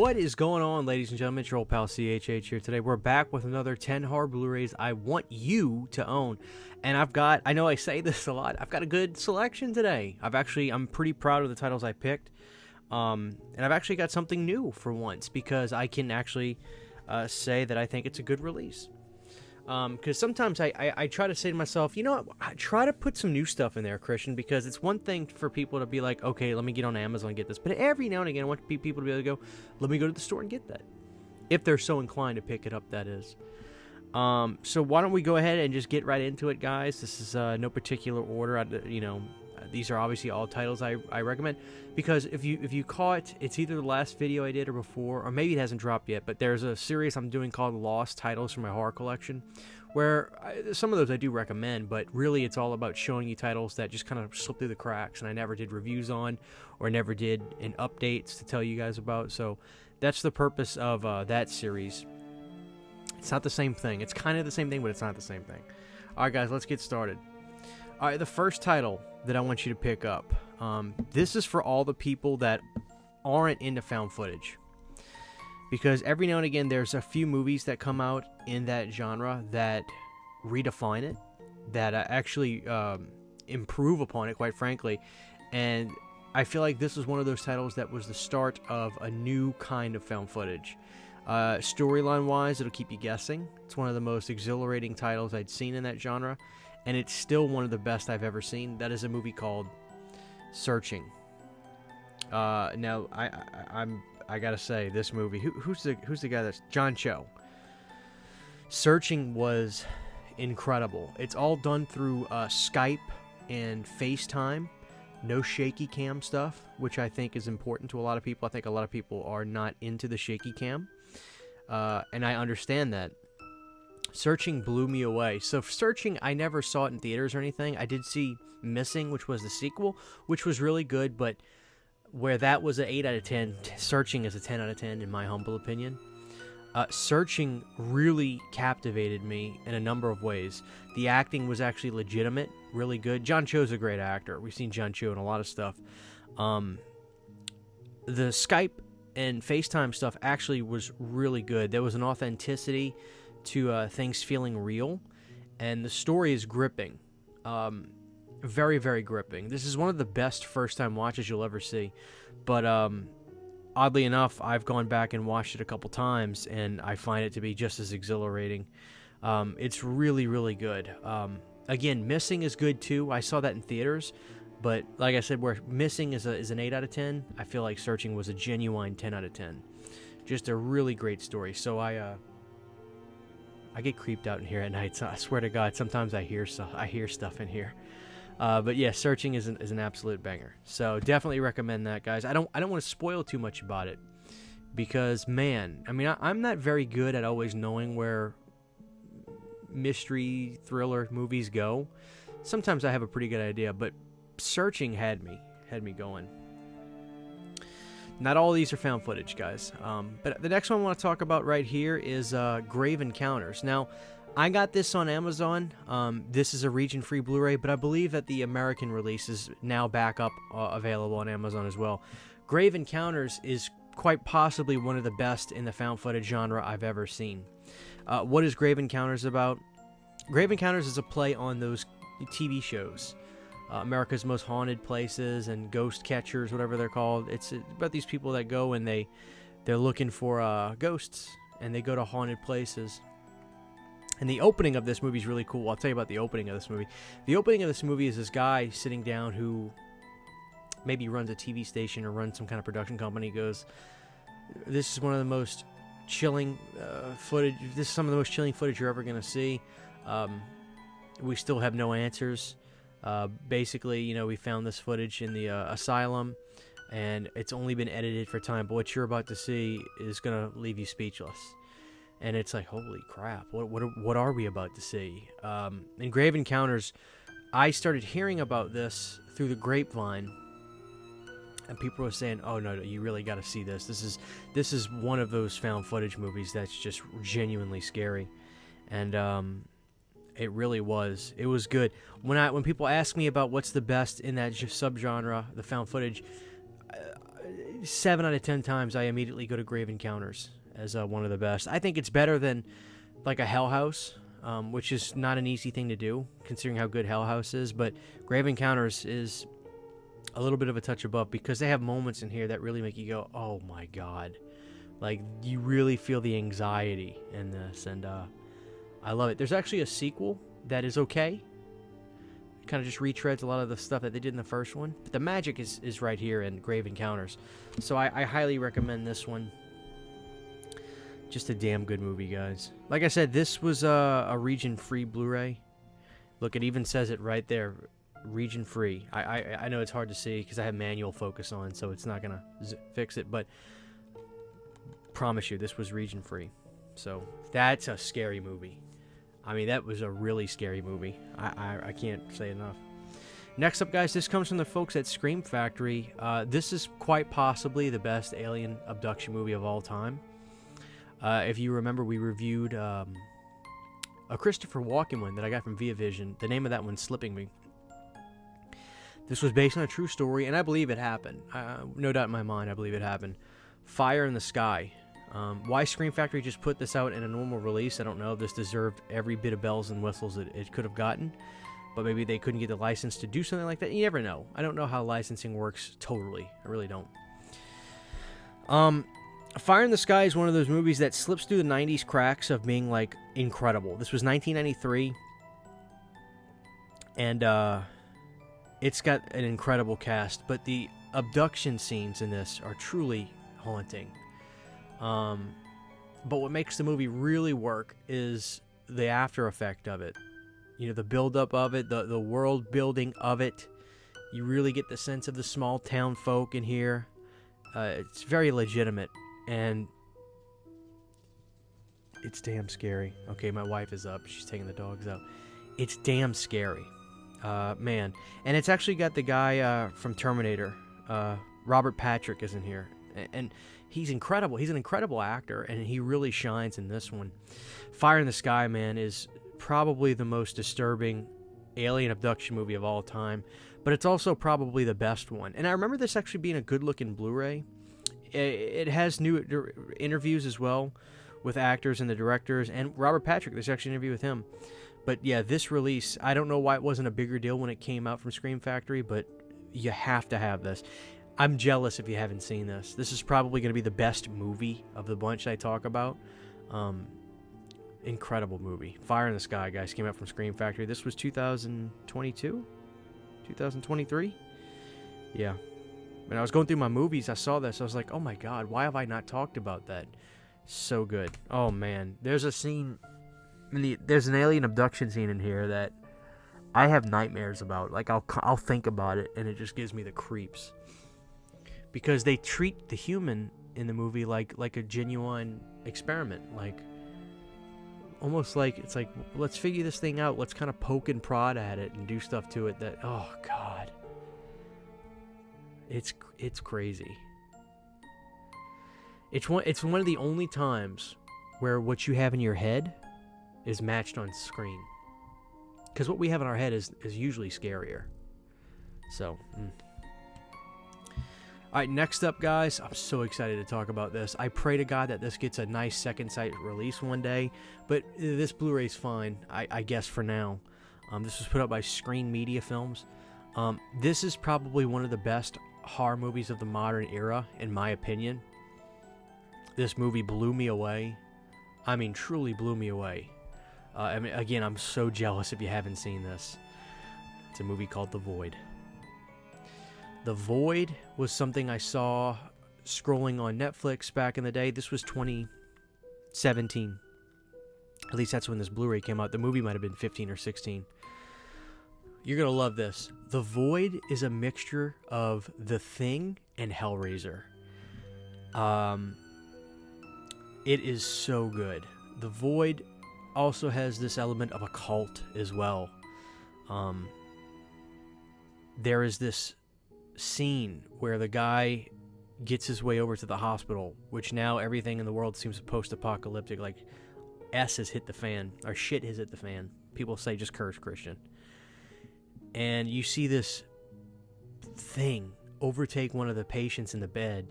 What is going on, ladies and gentlemen? It's your old pal CHH here. Today we're back with another 10 horror Blu-rays I want you to own. And I know I say this a lot, I've got a good selection today. I'm pretty proud of the titles I picked. And I've actually got something new for once, because I can actually say that I think it's a good release. Because sometimes I try to say to myself, you know what, I try to put some new stuff in there, Christian, because it's one thing for people to be like, okay, let me get on Amazon and get this. But every now and again, I want people to be able to go, let me go to the store and get that. If they're so inclined to pick it up, that is. So why don't we go ahead and just get right into it, guys. This is no particular order. These are obviously all titles I recommend, because if you caught, it's either the last video I did or before, or maybe it hasn't dropped yet, but there's a series I'm doing called Lost Titles from my horror collection, where some of those I do recommend, but really it's all about showing you titles that just kind of slip through the cracks and I never did reviews on, or never did in updates to tell you guys about. So that's the purpose of that series. It's not the same thing. It's kind of the same thing, but it's not the same thing. Alright guys, let's get started. Alright, the first title that I want you to pick up. This is for all the people that aren't into found footage. Because every now and again, there's a few movies that come out in that genre that redefine it, that actually improve upon it, quite frankly. And I feel like this was one of those titles that was the start of a new kind of found footage. Storyline-wise, it'll keep you guessing. It's one of the most exhilarating titles I'd seen in that genre. And it's still one of the best I've ever seen. That is a movie called Searching. Now I gotta say, this movie. Who's the guy that's John Cho? Searching was incredible. It's all done through Skype and FaceTime. No shaky cam stuff, which I think is important to a lot of people. I think a lot of people are not into the shaky cam, and I understand that. Searching blew me away. So Searching, I never saw it in theaters or anything. I did see Missing, which was the sequel, which was really good, but where that was an 8 out of 10, Searching is a 10 out of 10 in my humble opinion. Searching really captivated me in a number of ways. The acting was actually legitimate, really good. John Cho's a great actor. We've seen John Cho in a lot of stuff. The Skype and FaceTime stuff actually was really good. There was an authenticity to things feeling real, and the story is gripping. Very, very gripping. This is one of the best first-time watches you'll ever see, but oddly enough, I've gone back and watched it a couple times, and I find it to be just as exhilarating. It's really, really good. Again, Missing is good too. I saw that in theaters, but like I said, where Missing is an 8 out of 10, I feel like Searching was a genuine 10 out of 10. Just a really great story. So I get creeped out in here at night, so I swear to God, sometimes I hear stuff in here. But yeah, Searching is an absolute banger. So definitely recommend that, guys. I don't want to spoil too much about it, because man, I mean, I'm not very good at always knowing where mystery thriller movies go. Sometimes I have a pretty good idea, but Searching had me going. Not all of these are found footage, guys. But the next one I want to talk about right here is Grave Encounters. Now, I got this on Amazon. This is a region-free Blu-ray, but I believe that the American release is now back up available on Amazon as well. Grave Encounters is quite possibly one of the best in the found footage genre I've ever seen. What is Grave Encounters about? Grave Encounters is a play on those TV shows. America's Most Haunted Places and Ghost Catchers, whatever they're called. It's about these people that go and they're looking for ghosts, and they go to haunted places. And the opening of this movie is really cool. I'll tell you about the opening of this movie. The opening of this movie is this guy sitting down who maybe runs a TV station or runs some kind of production company. He goes, this is one of the most chilling footage. This is some of the most chilling footage you're ever going to see. We still have no answers. Basically, we found this footage in the asylum, and it's only been edited for time, but what you're about to see is going to leave you speechless. And it's like, holy crap, what are we about to see? In Grave Encounters, I started hearing about this through the grapevine, and people were saying, oh no, you really got to see this. This is one of those found footage movies that's just genuinely scary. And it really was. It was good. When people ask me about what's the best in that subgenre, the found footage, 7 out of 10 times I immediately go to Grave Encounters as one of the best. I think it's better than like a Hell House, which is not an easy thing to do considering how good Hell House is, but Grave Encounters is a little bit of a touch above because they have moments in here that really make you go, oh my god. Like, you really feel the anxiety in this, and I love it. There's actually a sequel that is okay. It kind of just retreads a lot of the stuff that they did in the first one. But the magic is right here in Grave Encounters. So I highly recommend this one. Just a damn good movie, guys. Like I said, this was a region-free Blu-ray. Look, it even says it right there. Region-free. I know it's hard to see because I have manual focus on, so it's not going to fix it. But promise you, this was region-free. So that's a scary movie. I mean, that was a really scary movie. I can't say enough. Next up, guys, this comes from the folks at Scream Factory. This is quite possibly the best alien abduction movie of all time. If you remember, we reviewed a Christopher Walken one that I got from Via Vision. The name of that one's slipping me. This was based on a true story, and I believe it happened. No doubt in my mind, I believe it happened. Fire in the Sky. Why Scream Factory just put this out in a normal release, I don't know. This deserved every bit of bells and whistles it could have gotten. But maybe they couldn't get the license to do something like that. You never know. I don't know how licensing works totally. I really don't. Fire in the Sky is one of those movies that slips through the 90s cracks of being, like, incredible. This was 1993. And it's got an incredible cast. But the abduction scenes in this are truly haunting. But what makes the movie really work is the after effect of it. You know, the buildup of it, the world building of it. You really get the sense of the small town folk in here. It's very legitimate, and it's damn scary. Okay, my wife is up. She's taking the dogs out. It's damn scary. Man. And it's actually got the guy from Terminator. Robert Patrick is in here. And he's incredible. He's an incredible actor, and he really shines in this one. Fire in the Sky, man, is probably the most disturbing alien abduction movie of all time, but it's also probably the best one. And I remember this actually being a good-looking Blu-ray. It has new interviews as well with actors and the directors, and Robert Patrick. There's actually an interview with him. But yeah, this release, I don't know why it wasn't a bigger deal when it came out from Scream Factory, but you have to have this. I'm jealous if you haven't seen this. This is probably going to be the best movie of the bunch I talk about. Incredible movie. Fire in the Sky, guys, came out from Scream Factory. This was 2022? 2023? Yeah. When I was going through my movies, I saw this. I was like, oh my god, why have I not talked about that? So good. Oh man. There's a scene... There's an alien abduction scene in here that I have nightmares about. Like, I'll think about it, and it just gives me the creeps. Because they treat the human in the movie like a genuine experiment. Like, almost like, it's like, let's figure this thing out. Let's kind of poke and prod at it and do stuff to it that, oh, God. It's crazy. It's one of the only times where what you have in your head is matched on screen. Because what we have in our head is usually scarier. So, Alright, next up, guys, I'm so excited to talk about this. I pray to God that this gets a nice second sight release one day, but this Blu-ray's fine, I guess, for now. This was put out by Screen Media Films. This is probably one of the best horror movies of the modern era, in my opinion. This movie blew me away. I mean, truly blew me away. I mean, again, I'm so jealous if you haven't seen this. It's a movie called The Void. The Void was something I saw scrolling on Netflix back in the day. This was 2017. At least that's when this Blu-ray came out. The movie might have been 15 or 16. You're going to love this. The Void is a mixture of The Thing and Hellraiser. It is so good. The Void also has this element of a cult as well. There is this scene where the guy gets his way over to the hospital, which now everything in the world seems post-apocalyptic. Like, S has hit the fan, or shit has hit the fan. People say just curse, Christian. And you see this thing overtake one of the patients in the bed,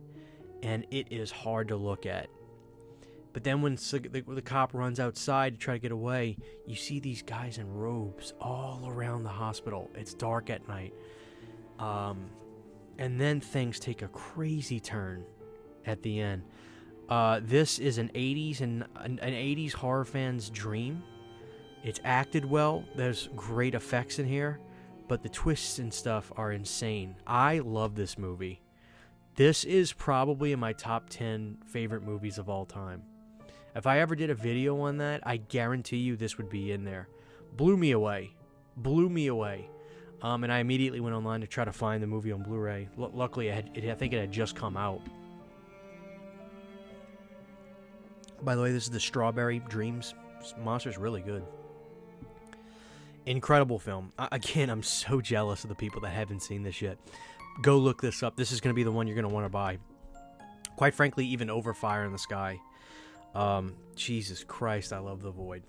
and it is hard to look at. But then when the cop runs outside to try to get away, you see these guys in robes all around the hospital. It's dark at night. And then things take a crazy turn at the end. This is an 80s horror fan's dream. It's acted well. There's great effects in here, but the twists and stuff are insane. I love this movie. This is probably in my top 10 favorite movies of all time. If I ever did a video on that, I guarantee you this would be in there. Blew me away. And I immediately went online to try to find the movie on Blu-ray. Luckily, I think it had just come out. By the way, this is the Strawberry Dreams Monster's really good. Incredible film. Again, I'm so jealous of the people that haven't seen this yet. Go look this up. This is going to be the one you're going to want to buy. Quite frankly, even over Fire in the Sky. Jesus Christ, I love The Void.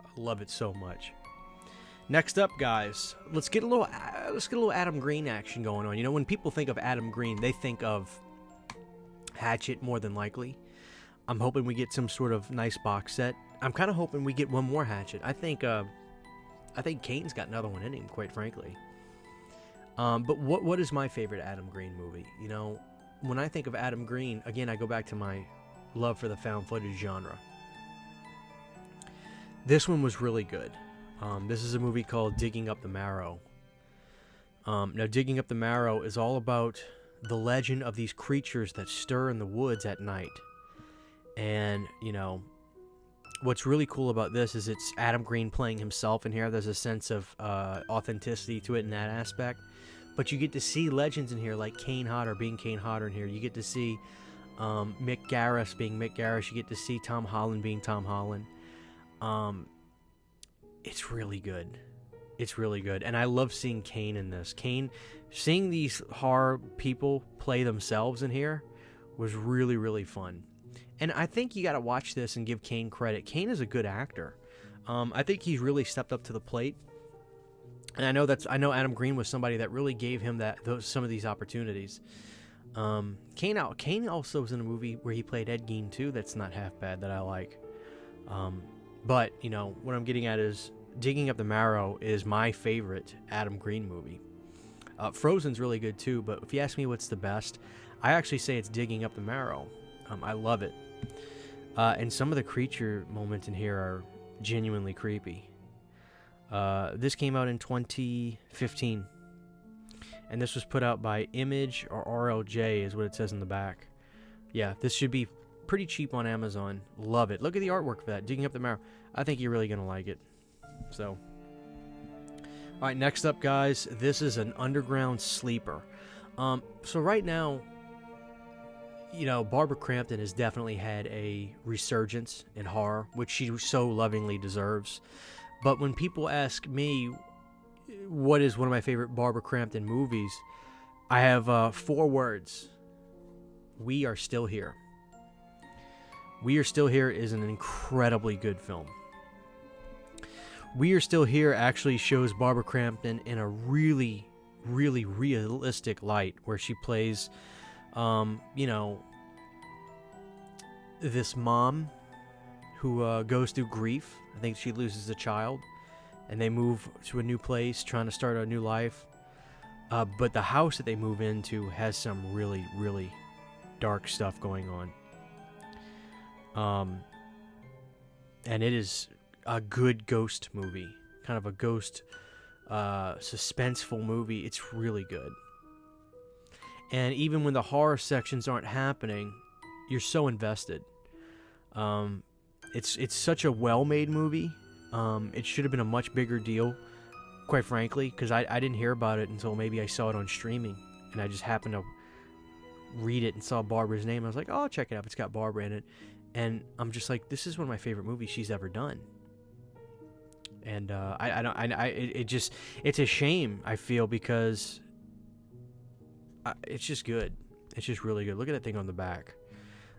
I love it so much. Next up, guys, let's get a little Adam Green action going on. You know, when people think of Adam Green, they think of Hatchet more than likely. I'm hoping we get some sort of nice box set. I'm kind of hoping we get one more Hatchet. I think Kane's got another one in him, quite frankly. But what is my favorite Adam Green movie? You know, when I think of Adam Green, again, I go back to my love for the found footage genre. This one was really good. This is a movie called Digging Up the Marrow. Now, Digging Up the Marrow is all about the legend of these creatures that stir in the woods at night. And, you know, what's really cool about this is it's Adam Green playing himself in here. There's a sense of authenticity to it in that aspect. But you get to see legends in here like Kane Hodder being Kane Hodder in here. You get to see Mick Garris being Mick Garris. You get to see Tom Holland being Tom Holland. It's really good. It's really good. And I love seeing Kane in this. Seeing these horror people play themselves in here was really, really fun. And I think you got to watch this and give Kane credit. Kane is a good actor. I think he's really stepped up to the plate. And I know Adam Green was somebody that really gave him some of these opportunities. Kane also was in a movie where he played Ed Gein too. That's not half bad, that I like. But you know what I'm getting at is Digging Up the Marrow is my favorite Adam Green movie. Frozen's really good too, but if you ask me what's the best, I actually say it's Digging Up the Marrow. I love it. And some of the creature moments in here are genuinely creepy. This came out in 2015. And this was put out by Image or RLJ is what it says in the back. Yeah, this should be pretty cheap on Amazon. Love it. Look at the artwork for that. Digging Up the Marrow. I think you're really going to like it. So, all right, next up, guys, this is an underground sleeper. So right now, you know, Barbara Crampton has definitely had a resurgence in horror, which she so lovingly deserves. But when people ask me what is one of my favorite Barbara Crampton movies, I have 4 words. We Are Still Here. We Are Still Here is an incredibly good film. We Are Still Here actually shows Barbara Crampton in a really, really realistic light, where she plays, you know, this mom who goes through grief. I think she loses a child, and they move to a new place, trying to start a new life. But the house that they move into has some really, really dark stuff going on. And it is a good ghost movie, kind of a ghost suspenseful movie. It's really good. And even when the horror sections aren't happening, you're so invested. It's such a well-made movie. It should have been a much bigger deal, quite frankly, because I didn't hear about it until maybe I saw it on streaming, and I just happened to read it and saw Barbara's name. I was like, oh, I'll check it out. It's got Barbara in it. And I'm just like, this is one of my favorite movies she's ever done. And it's a shame, I feel, because it's just good. It's just really good. Look at that thing on the back.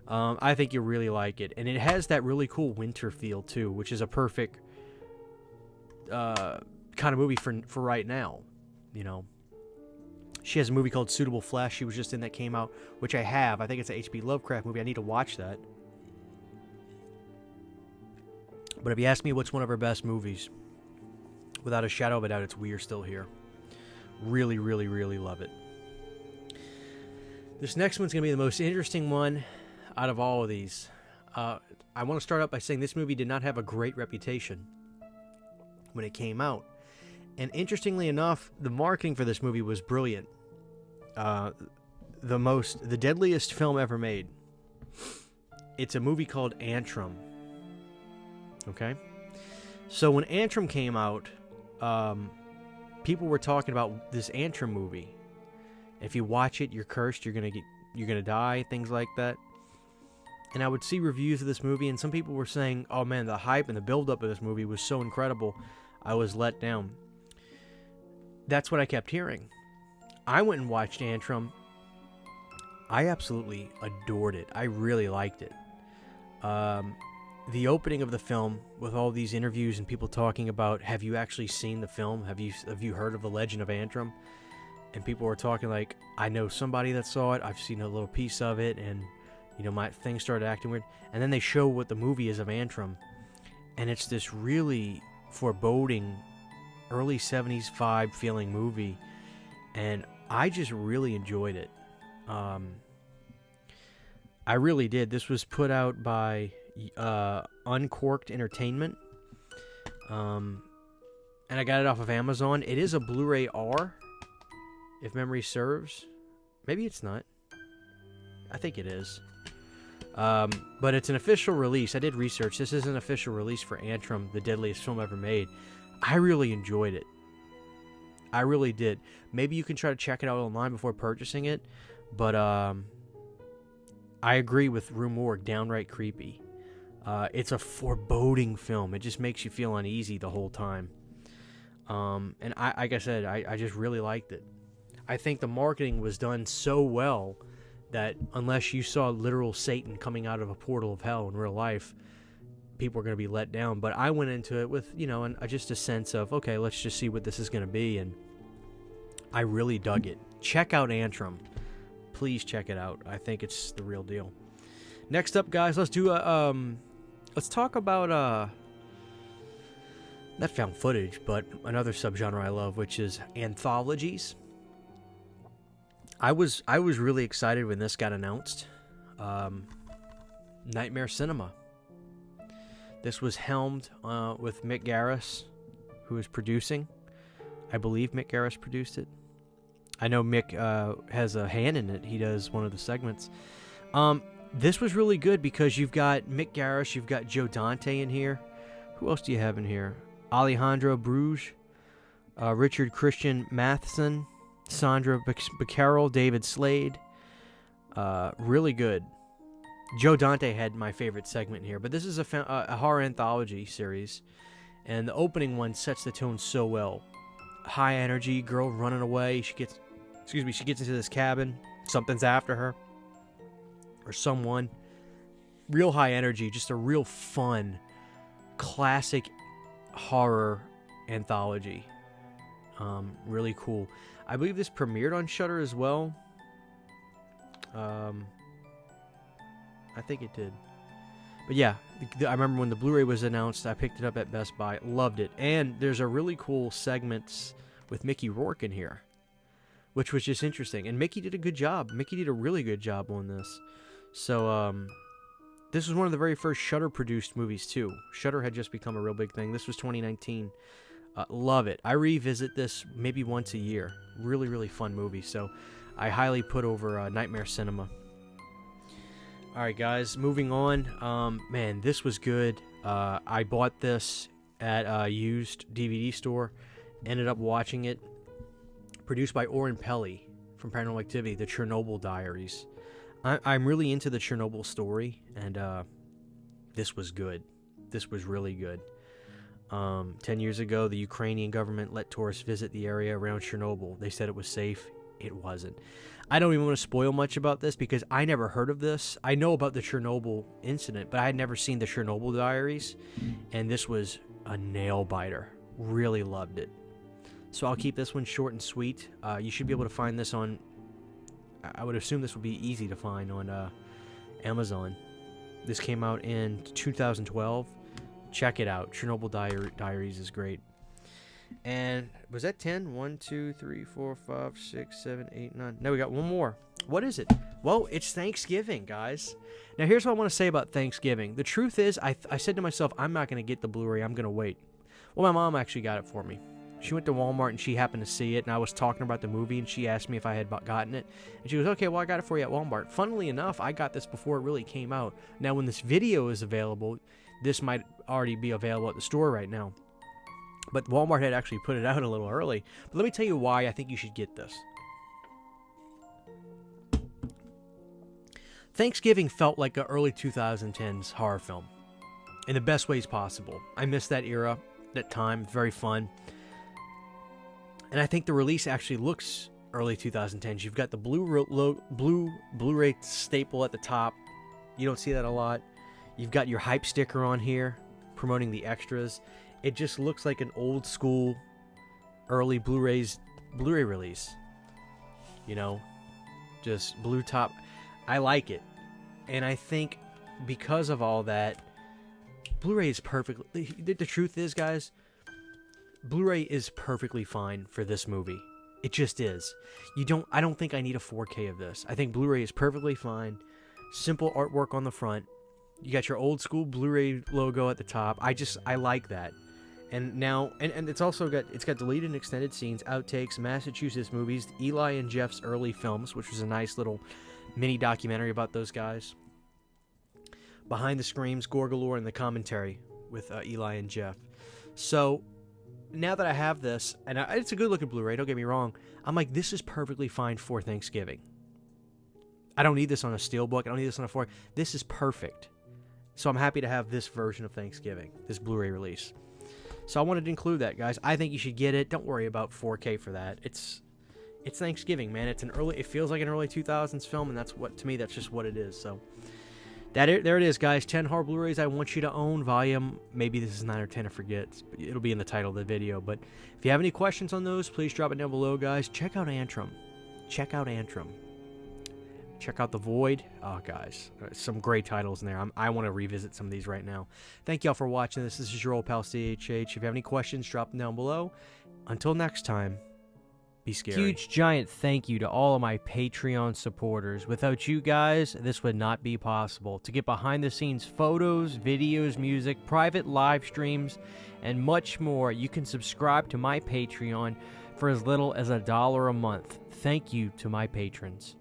I think you'll really like it. And it has that really cool winter feel, too, which is a perfect kind of movie for right now, you know. She has a movie called Suitable Flesh. She was just in that came out, which I have. I think it's an H.P. Lovecraft movie. I need to watch that. But if you ask me what's one of her best movies, without a shadow of a doubt, it's We Are Still Here. Really, really, really love it. This next one's going to be the most interesting one out of all of these. I want to start out by saying this movie did not have a great reputation when it came out. And interestingly enough, the marketing for this movie was brilliant. The deadliest film ever made. It's a movie called Antrum. Okay? So when Antrum came out, people were talking about this Antrum movie. If you watch it, you're cursed, you're gonna die, things like that. And I would see reviews of this movie, and some people were saying, oh man, the hype and the build-up of this movie was so incredible, I was let down. That's what I kept hearing. I went and watched Antrum. I absolutely adored it. I really liked it. The opening of the film, with all these interviews and people talking about, have you actually seen the film? Have you heard of the legend of Antrum? And people were talking like, I know somebody that saw it. I've seen a little piece of it, and my thing started acting weird. And then they show what the movie is of Antrum, and it's this really foreboding, early 70s vibe feeling movie, and I just really enjoyed it. I really did. This was put out by Uncorked Entertainment, and I got it off of Amazon. It is a Blu-ray R, if memory serves. Maybe it's not. I think it is. But it's an official release. I did research. This is an official release for Antrum, the deadliest film ever made. I really enjoyed it. I really did. Maybe you can try to check it out online before purchasing it, but I agree with Rue Morgue, downright creepy. It's a foreboding film. It just makes you feel uneasy the whole time. And like I said, I just really liked it. I think the marketing was done so well that unless you saw literal Satan coming out of a portal of hell in real life, people are going to be let down. But I went into it with, just a sense of, okay, let's just see what this is going to be. And I really dug it. Check out Antrum. Please check it out. I think it's the real deal. Next up, guys, let's talk about, not found footage, but another subgenre I love, which is anthologies. I was really excited when this got announced. Nightmare Cinema. This was helmed with Mick Garris, who is producing. I believe Mick Garris produced it. I know Mick has a hand in it. He does one of the segments. This was really good because you've got Mick Garris, you've got Joe Dante in here. Who else do you have in here? Alejandro Bruges, Richard Christian Matheson, Sandra Becquerel, David Slade. Really good. Joe Dante had my favorite segment here, but this is a horror anthology series, and the opening one sets the tone so well. High energy, girl running away. She gets into this cabin. Something's after her, or someone. Real high energy, just a real fun, classic horror anthology. Really cool. I believe this premiered on Shudder as well. I think it did. But yeah, I remember when the Blu-ray was announced, I picked it up at Best Buy. Loved it. And there's a really cool segment with Mickey Rourke in here, which was just interesting. And Mickey did a good job. Mickey did a really good job on this. So, this was one of the very first Shudder-produced movies, too. Shudder had just become a real big thing. This was 2019. Love it. I revisit this maybe once a year. Really, really fun movie. So I highly put over Nightmare Cinema. Alright, guys. Moving on. Man, this was good. I bought this at a used DVD store. Ended up watching it. Produced by Oren Peli from Paranormal Activity, the Chernobyl Diaries. I'm really into the Chernobyl story. And this was good. This was really good. 10 years ago, the Ukrainian government let tourists visit the area around Chernobyl. They said it was safe. It wasn't. I don't even want to spoil much about this because I never heard of this. I know about the Chernobyl incident, but I had never seen the Chernobyl Diaries, and this was a nail-biter. Really loved it. so I'll keep this one short and sweet. You should be able to find this on, I would assume this would be easy to find on Amazon. This came out in 2012. Check it out. Chernobyl Diaries is great. And was that 10? 1, 2, 3, 4, 5, 6, 7, 8, 9. No, we got one more. What is it? Well, it's Thanksgiving, guys. Now, here's what I want to say about Thanksgiving. The truth is, I said to myself, I'm not going to get the Blu-ray. I'm going to wait. Well, my mom actually got it for me. She went to Walmart and she happened to see it, and I was talking about the movie, and she asked me if I had gotten it. And she goes, okay, well, I got it for you at Walmart. Funnily enough, I got this before it really came out. Now, when this video is available, this might already be available at the store right now. But Walmart had actually put it out a little early. But let me tell you why I think you should get this. Thanksgiving felt like an early 2010s horror film in the best ways possible. I miss that era, that time. Very fun. And I think the release actually looks early 2010s. You've got the Blu-ray staple at the top. You don't see that a lot. You've got your hype sticker on here promoting the extras. It just looks like an old school early Blu-ray release. You know, just blue top. I like it. And I think because of all that, Blu-ray is perfect. The truth is, guys, Blu-ray is perfectly fine for this movie. It just is. I don't think I need a 4K of this. I think Blu-ray is perfectly fine. Simple artwork on the front. You got your old school Blu-ray logo at the top. I like that. And now, and it's also got deleted and extended scenes, outtakes, Massachusetts movies, Eli and Jeff's early films, which was a nice little mini documentary about those guys. Behind the Screams, Gore Galore, and the commentary with Eli and Jeff. So now that I have this, and it's a good looking Blu-ray, don't get me wrong, I'm like, this is perfectly fine for Thanksgiving. I don't need this on a Steelbook. I don't need this on a 4K. This is perfect. So I'm happy to have this version of Thanksgiving, this Blu-ray release. So I wanted to include that, guys. I think you should get it. Don't worry about 4K for that. It's Thanksgiving, man. It feels like an early 2000s film, and to me, that's just what it is. So there it is, guys. 10 horror Blu-rays I want you to own. Volume, maybe this is 9 or 10, I forget. It'll be in the title of the video. But if you have any questions on those, please drop it down below, guys. Check out Antrum. Check out The Void. Oh, guys, some great titles in there. I want to revisit some of these right now. Thank y'all for watching this. This is your old pal CHH. If you have any questions, drop them down below. Until next time, be scary. Huge, giant thank you to all of my Patreon supporters. Without you guys, this would not be possible. To get behind-the-scenes photos, videos, music, private live streams, and much more, you can subscribe to my Patreon for as little as $1 a month. Thank you to my patrons.